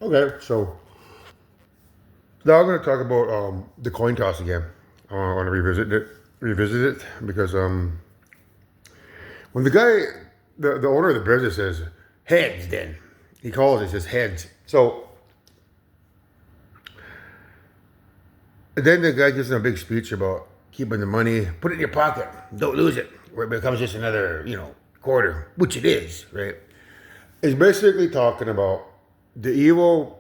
Okay, so now I'm going to talk about the coin toss again. I want to revisit it because when the guy, the owner of the business says heads, then he calls it says heads. So then the guy gives him a big speech about keeping the money, put it in your pocket, don't lose it, where it becomes just another quarter, which it is, right? It's basically talking about the evil,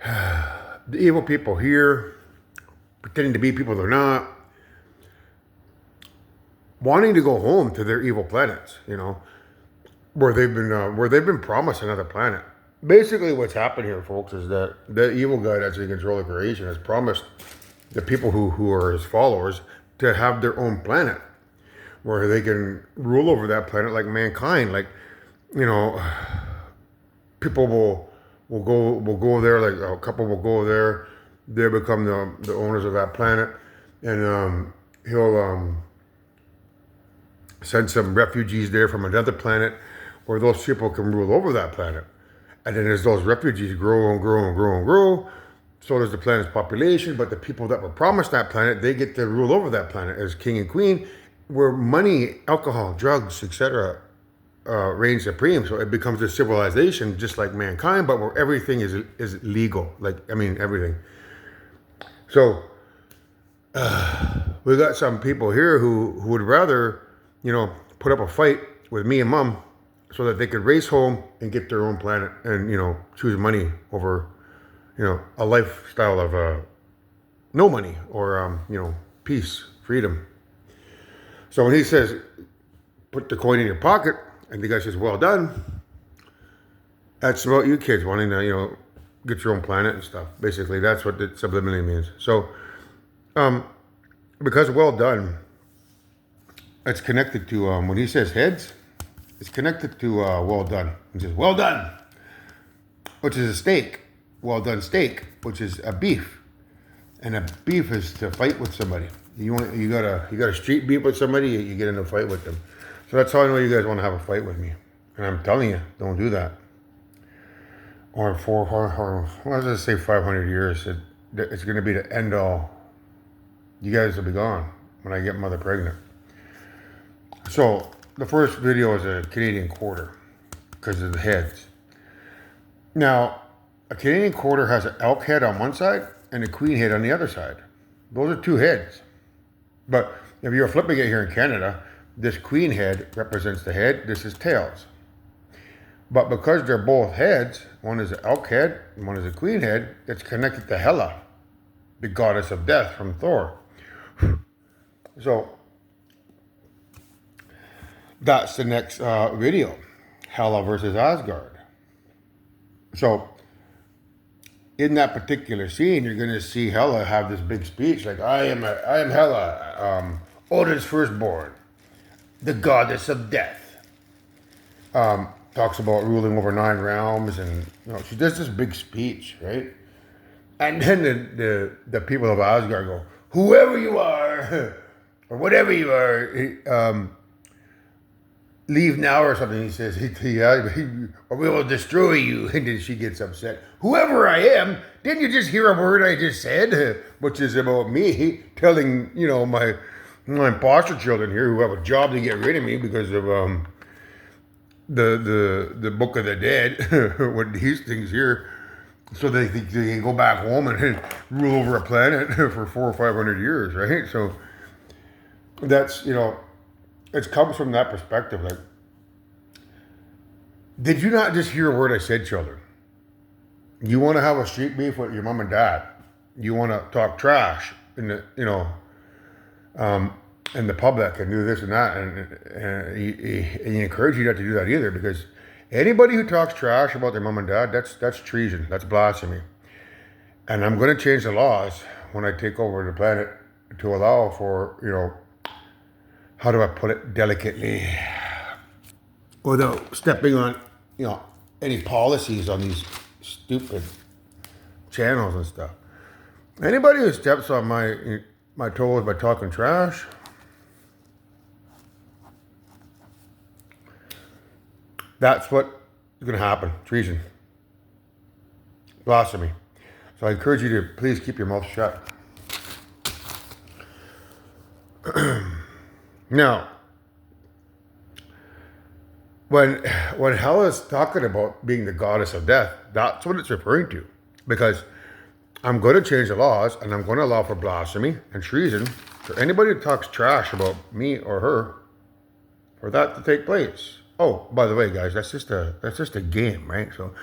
the evil people here pretending to be people they're not, wanting to go home to their evil planets, where they've been promised another planet. Basically, what's happened here, folks, is that the evil guy that's in control of creation has promised the people who are his followers to have their own planet, where they can rule over that planet like mankind. Like, you know, people will go there. Like a couple will go there. They become the owners of that planet, and he'll send some refugees there from another planet where those people can rule over that planet. And then as those refugees grow and grow and grow and grow, so does the planet's population. But the people that were promised that planet, they get to rule over that planet as king and queen, where money, alcohol, drugs, etc., reign supreme. So it becomes a civilization just like mankind, but where everything is legal. Like, I mean, everything. So we got some people here who would rather, put up a fight with me and mom so that they could race home and get their own planet and, choose money over, a lifestyle of no money or, peace, freedom. So when he says, put the coin in your pocket, and the guy says, well done, that's about you kids wanting to, get your own planet and stuff. Basically, that's what it subliminally means. So, because well done, it's connected to, when he says heads, it's connected to well done. He says, well done, which is a steak. Well done steak, which is a beef. And a beef is to fight with somebody. You got a street beef with somebody, you get in a fight with them. So that's how I know you guys want to have a fight with me. And I'm telling you, don't do that. Or what does it say, 500 years? It's going to be the end all. You guys will be gone when I get mother pregnant. So the first video is a Canadian quarter because of the heads. Now, a Canadian quarter has an elk head on one side and a queen head on the other side. Those are two heads. But if you're flipping it here in Canada, this queen head represents the head, this is tails. But because they're both heads, one is an elk head and one is a queen head, it's connected to Hela, the goddess of death from Thor. So that's the next video, Hela versus Asgard. So in that particular scene, you're going to see Hela have this big speech like, I am Hela, Odin's firstborn, the goddess of death. Talks about ruling over 9 realms, and she does this big speech, right? And then the people of Asgard go, whoever you are, or whatever you are, leave now or something. He says, or we will destroy you. And then she gets upset. Whoever I am, didn't you just hear a word I just said? Which is about me telling, my imposter children here who have a job to get rid of me because of the Book of the Dead, what these things here, so they can go back home and rule over a planet for 400 or 500 years, right? So that's, it comes from that perspective. Like, did you not just hear a word I said, children? You want to have a street beef with your mom and dad. You want to talk trash in the, in the public and do this and that, and he encourage you not to do that either, because anybody who talks trash about their mom and dad, that's treason, that's blasphemy. And I'm going to change the laws when I take over the planet to allow for, how do I put it delicately, without stepping on, any policies on these stupid channels and stuff. Anybody who steps on my toes by talking trash, that's what is going to happen. Treason. blasphemy. So I encourage you to please keep your mouth shut. Now, when hell is talking about being the goddess of death, that's what it's referring to. Because I'm going to change the laws, and I'm going to allow for blasphemy and treason for anybody who talks trash about me or her, for that to take place. Oh, by the way, guys, that's just a game, right? So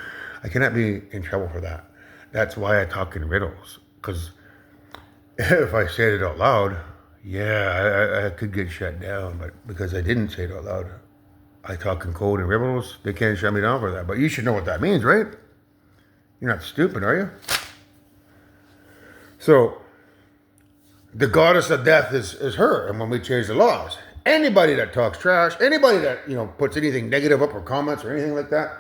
I cannot be in trouble for that. That's why I talk in riddles. Because if I said it out loud, yeah, I could get shut down. But because I didn't say it out loud, I talk in code and riddles. They can't shut me down for that. But you should know what that means, right? You're not stupid, are you? So the goddess of death is her. And when we change the laws, anybody that talks trash, anybody that, puts anything negative up or comments or anything like that,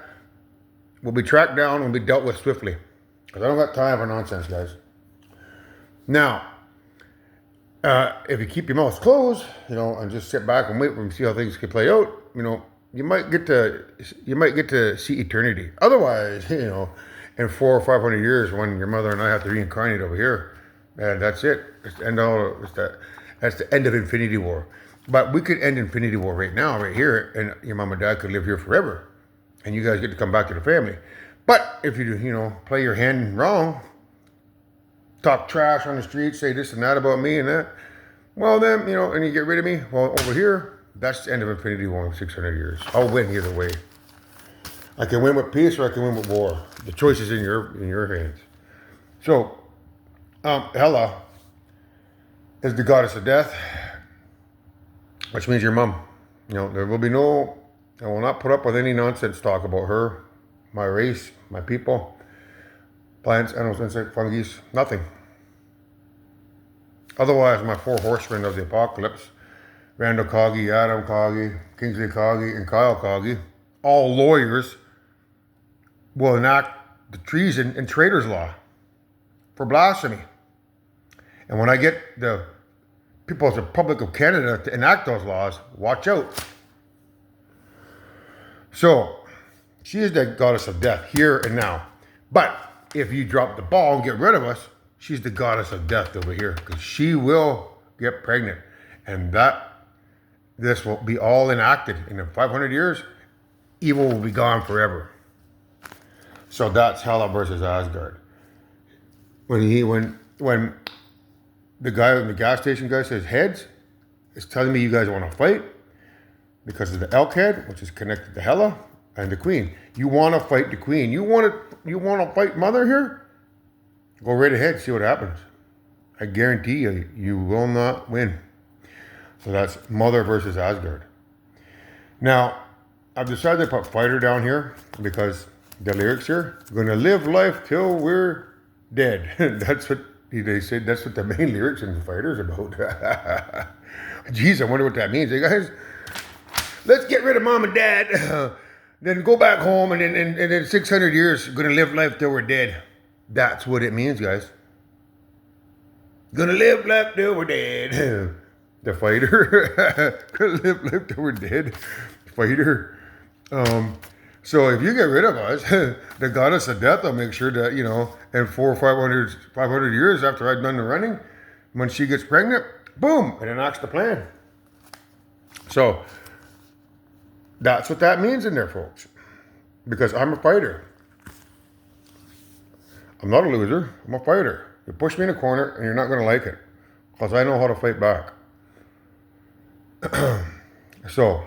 will be tracked down and be dealt with swiftly. Because I don't got time for nonsense, guys. Now, if you keep your mouth closed, and just sit back and wait and see how things can play out, you might get to see eternity. Otherwise, in 400 or 500 years, when your mother and I have to reincarnate over here, that's it. It's the end that's the end of Infinity War. But we could end Infinity War right now, right here, and your mom and dad could live here forever, and you guys get to come back to the family. But if you play your hand wrong, talk trash on the street, say this and that about me and that, well then, and you get rid of me, well, over here, that's the end of Infinity War in 600 years. I'll win either way. I can win with peace or I can win with war. The choice is in your hands. So, Hela is the goddess of death, which means your mom. There will be I will not put up with any nonsense talk about her, my race, my people, plants, animals, insects, fungi, nothing. Otherwise, my 4 horsemen of the apocalypse, Randall Coggy, Adam Coggy, Kingsley Coggy, and Kyle Coggy, all lawyers, will enact the treason and traitors law for blasphemy. And when I get the People's Republic of Canada to enact those laws, watch out. So, she is the goddess of death, here and now. But if you drop the ball and get rid of us, she's the goddess of death over here, because she will get pregnant. And this will be all enacted. In 500 years, evil will be gone forever. So that's Hela versus Asgard. When the guy in the gas station guy says heads, it's telling me you guys want to fight because of the elk head, which is connected to Hela, and the queen. You want to fight the queen. You want to fight mother here? Go right ahead, see what happens. I guarantee you will not win. So that's mother versus Asgard. Now, I've decided to put fighter down here because the lyrics here, we're going to live life till we're dead. That's what they said. That's what the main lyrics in the fighter is about. Jeez, I wonder what that means. Hey guys, let's get rid of mom and dad, then go back home, and in 600 years, we're going to live life till we're dead. That's what it means, guys. Gonna live life till we're dead. The fighter. Gonna live life till we're dead. Fighter. So if you get rid of us, the goddess of death will make sure that, in 400 or 500 years after I've done the running, when she gets pregnant, boom, it enacts the plan. So that's what that means in there, folks. Because I'm a fighter. I'm not a loser. I'm a fighter. You push me in a corner and you're not going to like it. Because I know how to fight back. So,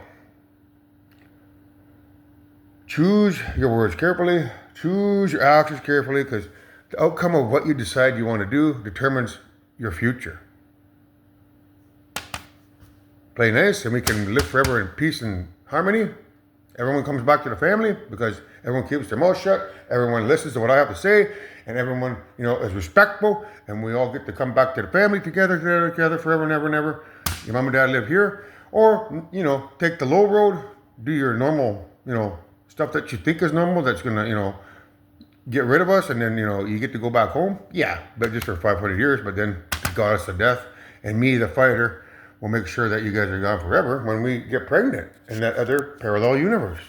choose your words carefully. Choose your actions carefully, because the outcome of what you decide you want to do determines your future. Play nice and we can live forever in peace and harmony. Everyone comes back to the family because everyone keeps their mouth shut. Everyone listens to what I have to say. And everyone, is respectful. And we all get to come back to the family together forever and ever and ever. Your mom and dad live here. Or, take the low road. Do your normal, stuff that you think is normal that's going to, get rid of us. And then, you get to go back home. Yeah, but just for 500 years. But then the goddess of death and me, the fighter, will make sure that you guys are gone forever when we get pregnant in that other parallel universe.